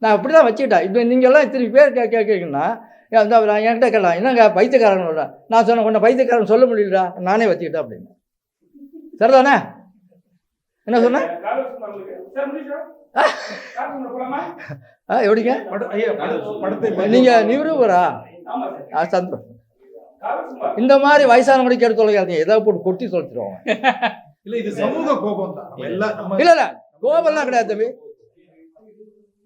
நான் அப்படி தான் வச்சுக்கிட்டேன். இப்போ நீங்கள்லாம் இத்தனை பேர் கேட்குறீங்கன்னா நான் என்கிட்ட கேட்கலாம், என்னங்க பைத்தியக்காரன் சொல்கிறேன். நான் சொன்னேன் உன்னை பைத்தியக்காரன் சொல்ல முடியலடா, நானே வச்சுக்கிட்டேன் அப்படின்னு. சரிதானே? என்ன சொன்னேன்? எப்படிங்க படத்தை நீங்கள் நிறுவரா? சந்தோஷம். இந்த மாதிரி வயசானவங்களை கேட்டு தொலைக்காதீங்க, ஏதாவது போட்டு கொட்டி தொலைச்சிருவாங்க. இல்ல இது சமூக கோபம் தான். இல்ல இல்ல கோபம்லாம் கிடையாது தம்பி.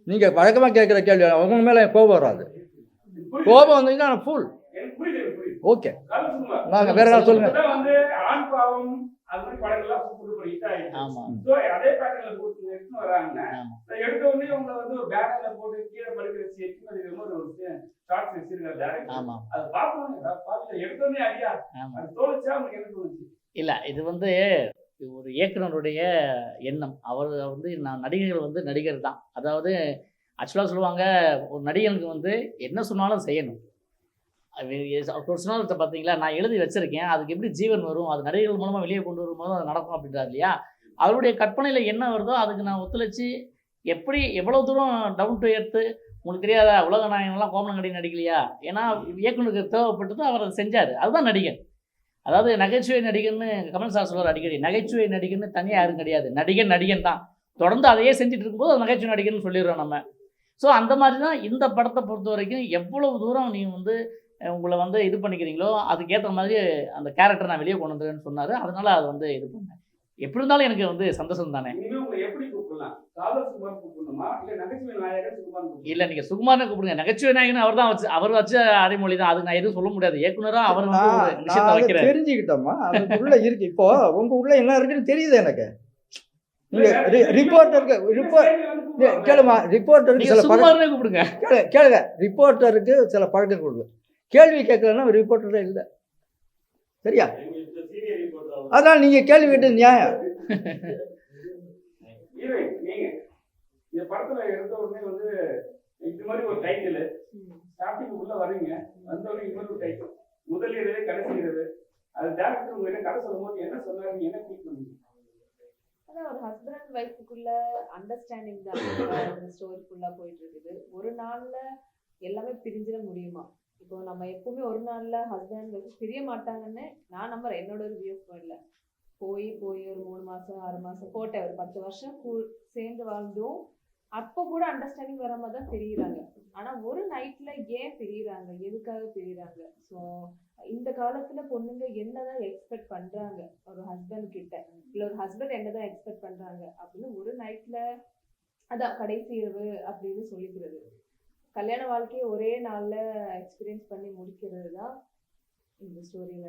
நீங்க வழக்கமா கேட்கிற கேள்வி உங்க மேல கோபம் வராது. கோபம் வந்தீங்கன்னா நான் ஃபுல் ஓகே. நாங்க வேற ஏதாவது சொல்லுங்க. வந்து ஆண் பாவம் அது மாதிரி படங்கள்லாம் சூப்பர் ஹிட் ஆயிடுச்சு. ஆமா. சோ அதே பேட்டர்ன்ல போட்டு எடுத்து வராங்க. எடுத்த உடனே உங்களை வந்து ஒரு பேனர்ல போட்டு கீழே படுக்க வச்சு எடுத்து ஒரு ஷார்ட்ஸ் வச்சிருக்காரு டைரக்டர். ஆமா. அது பார்த்தோன்னே பாத்து எடுத்த உடனே ஐடியா அது தோணுச்சா உங்களுக்கு? என்ன தோணுச்சு? இல்ல இது வந்து ஒரு இயக்குனருடைய எண்ணம். அவர் வந்து நான் நடிகர்கள் வந்து நடிகர் தான். அதாவது ஆக்சுவலாக சொல்லுவாங்க, ஒரு நடிகனுக்கு வந்து என்ன சொன்னாலும் செய்யணும். ஒரு சொன்னதை பார்த்தீங்களா, நான் எழுதி வச்சிருக்கேன், அதுக்கு எப்படி ஜீவன் வரும், அது நடிகர்கள் மூலமாக வெளியே கொண்டு வரும்போது அது நடக்கும் அப்படின்றாரு இல்லையா. அவருடைய கற்பனையில் என்ன வருதோ அதுக்கு நான் ஒத்துழைச்சி எப்படி எவ்வளோ தூரம் டவுன் டு எர்த்து. உங்களுக்கு தெரியாதா, உலக நாயகன்லாம் கோமலங்கடி நடிக்கலையா? ஏன்னா இயக்குனருக்கு தேவைப்பட்டது அவர் அதை செஞ்சார். அதுதான் நடிகன். அதாவது நகைச்சுவை நடிகன்னு கமல் சார் சொல்வார் அடிக்கடி. நகைச்சுவை நடிகன்னு தனியாக யாரும் கிடையாது, நடிகன் நடிகன் தான். தொடர்ந்து அதையே செஞ்சுட்டு இருக்கும்போது அது நகைச்சுவை நடிகன்னு சொல்லிடுறோம் நம்ம. ஸோ அந்த மாதிரி தான் இந்த படத்தை பொறுத்த வரைக்கும் எவ்வளவு தூரம் நீங்கள் வந்து உங்களை வந்து இது பண்ணிக்கிறீங்களோ அதுக்கேற்ற மாதிரி அந்த கேரக்டர் நான் வெளியே கொண்டு வந்துருன்னு சொன்னார். அதனால் அது வந்து இது பண்ணேன். எப்படி இருந்தாலும் எனக்கு வந்து சந்தோஷம் தானே. இல்லை நீங்கள் சுகுமாரனை கூப்பிடுங்க, நகைச்சுவை நாயகன் அவர் தான் அவர் வச்ச அடைமொழி தான். அதுக்கு நான் எதுவும் சொல்ல முடியாது. இயக்குனராக அவர் வந்து விஷயத்தை வைக்கிறேன். தெரிஞ்சுக்கிட்டோமா அதுக்குள்ள இருக்கு. இப்போ உங்க உள்ள என்ன இருக்குன்னு தெரியுது எனக்கு. நீங்க ரிப்போர்ட்டருக்கு கேளுமா, ரிப்போர்ட்டருக்கு சில சுகுமாரனே கூப்பிடுங்க. கேளுங்க, ரிப்போர்ட்டருக்கு சில பழக்கம் கொடுங்க. கேள்வி கேட்கலன்னா ரிப்போர்ட்டரே இல்லை. சரியா? அதனால நீங்க கேள்வி கேட்டு நியாயம். இந்த படத்துல எடுத்த உடனே வந்து இது மாதிரி ஒரு டைட்டில் ஸ்டார்டிங் உள்ள வரீங்க, வந்தவொடனே இது மாதிரி ஒரு டைட்டில் முதலிரவே கடைசிரவு. அது டேரக்டர் உங்ககிட்ட கதை சொல்லும் போது என்ன சொன்னாரு, நீங்க என்ன ஃபீல் பண்ணீங்க? அதான் ஒரு ஹஸ்பண்ட் அண்ட் ஒய்ஃபுக்குள்ள அண்டர்ஸ்டாண்டிங் தான் அந்த ஸ்டோரி ஃபுல்லா போயிட்டு இருக்குது. ஒரு நாள்ல எல்லாமே பிரிஞ்சிட முடியுமா? இப்போ நம்ம எப்பவுமே ஒரு நாள்ல ஹஸ்பண்ட் அண்ட் ஒய்ஃப் பிரிய மாட்டாங்கன்னு நான் நம்புறேன். என்னோட ஒரு வியூ பாயிண்ட்ல போய் ஒரு 3 மாசம் 6 மாசம் போட்ட ஒரு 10 வருஷம் சேர்ந்து வாழ்ந்தோம். அப்போ கூட அண்டர்ஸ்டாண்டிங் வர மாதிரி தான் தெரியுறாங்க. ஆனா ஒரு நைட்ல ஏன் பிரியுறாங்க, எதுக்காக பிரியுறாங்க? ஸோ இந்த காலத்துல பொண்ணுங்க என்னதான் எக்ஸ்பெக்ட் பண்றாங்க ஒரு ஹஸ்பண்ட் கிட்ட, இல்ல ஒரு ஹஸ்பண்ட் என்னதான் எக்ஸ்பெக்ட் பண்றாங்க அப்படின்னு ஒரு நைட்ல அதான் கடைசி இரவு அப்படின்னு சொல்லிக்கிறது. கல்யாண வாழ்க்கையை ஒரே நாள்ல எக்ஸ்பீரியன்ஸ் பண்ணி முடிக்கிறது தான் இந்த ஸ்டோரியில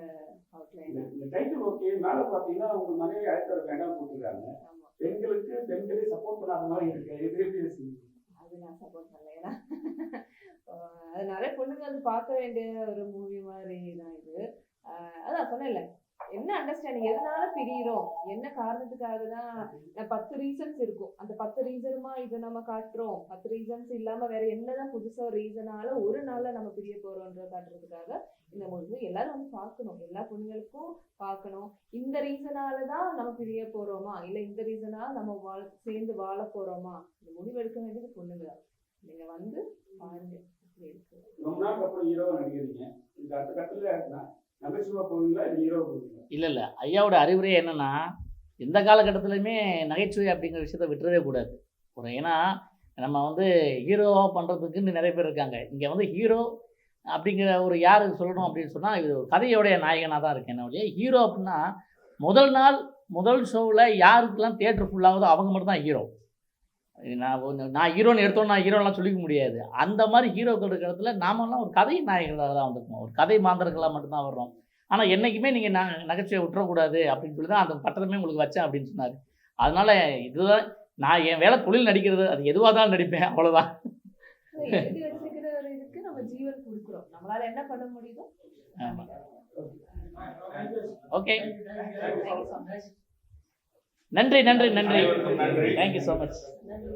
அவுட்லைன். இந்த டைட்டில் ஓகே. மேல பாத்தீங்கன்னா உங்க மனைவி அழைத்து வர வேண்டாம் போட்டுருக்காங்க. பெண்களுக்கு பெண்களே சப்போர்ட் பண்ணாத மாதிரி இருக்கு. இது எப்படி இருக்கு? அது நான் சப்போர்ட் பண்ணல. ஏன்னா அது நிறைய பொண்ணுங்க வந்து பார்க்க வேண்டிய ஒரு மூவி மாதிரி தான் இது. அதான் சொன்னேன்ல, என்ன அண்டர்ஸ்டாண்டிங், எதனால பிரியிறோம், என்ன காரணத்துக்காக தான் 10 ரீசன்ஸ் இருக்கும். அந்த 10 ரீசனுமா இதை நம்ம காட்டுறோம், 10 ரீசன்ஸ் இல்லாம வேற என்னதான் புதுசா ரீசனால ஒரு நாள்ல நம்ம பிரிய போறோம்ன்ற காட்டுறதுக்காக இந்த மூவி எல்லாரும் வந்து பார்க்கணும், எல்லா பொண்ணுங்களுக்கும் பார்க்கணும். இந்த ரீசனாலதான் நம்ம பிரிய போறோமா, இல்ல இந்த ரீசனால நம்ம சேர்ந்து வாழ போறோமா, இந்த முடிவு எடுக்க வேண்டியது பொண்ணுங்க. நீங்க வந்து பாருங்க. ரொம்ப நாள் அப்புறம் ஹீரோவா நடிக்கிறீங்க, இந்த அடுத்த கட்டத்துல நகைச்சுவை போவீங்களா இல்லை ஹீரோ போவீங்களா? இல்லை ஐயாவோட அறிவுரை என்னன்னா, எந்த காலகட்டத்திலையுமே நகைச்சுவை அப்படிங்கிற விஷயத்த விட்டுறவே கூடாது. ஏன்னா நம்ம வந்து ஹீரோவாக பண்ணுறதுக்குன்னு நிறைய பேர் இருக்காங்க. இங்கே வந்து ஹீரோ அப்படிங்கிற ஒரு யார் சொல்லணும் அப்படின்னு சொன்னால், இது ஒரு கதையோடைய நாயகனாக தான் இருக்கேன். ஒழிய ஹீரோ அப்படின்னா முதல் ஷோவில் யாருக்கெல்லாம் தியேட்டர் ஃபுல்லாகுதோ அவங்க மட்டும் தான் ஹீரோ. நான் ஹீரோன்னு எடுத்தோன்னா ஹீரோலாம் சொல்லிக்க முடியாது. அந்த மாதிரி ஹீரோக்கள் இருக்கிற இடத்துல நாமெல்லாம் ஒரு கதை நாயகர்களாக தான் வந்திருக்கோம், ஒரு கதை மாந்தர்களாக மட்டும்தான் வர்றோம். ஆனால் என்றைக்குமே நீங்கள் நகைச்சுவை விட்டுறக்கூடாது அப்படின்னு சொல்லி தான் அந்த பட்டமே உங்களுக்கு வச்சேன் அப்படின்னு சொன்னார். அதனால் இதுதான் நான் என் வேலை, தொழில் நடிக்கிறது. அது எதுவாக தான் நடிப்பேன், அவ்வளோதான். எழுதி வச்சுக்கிற ஒரு இதுக்கு நம்ம ஜீவன் கொடுக்குறோம், நம்மளால என்ன பண்ண முடியுதோ. Okay, thank you so much. நன்றி. Thank you so much. நன்றி.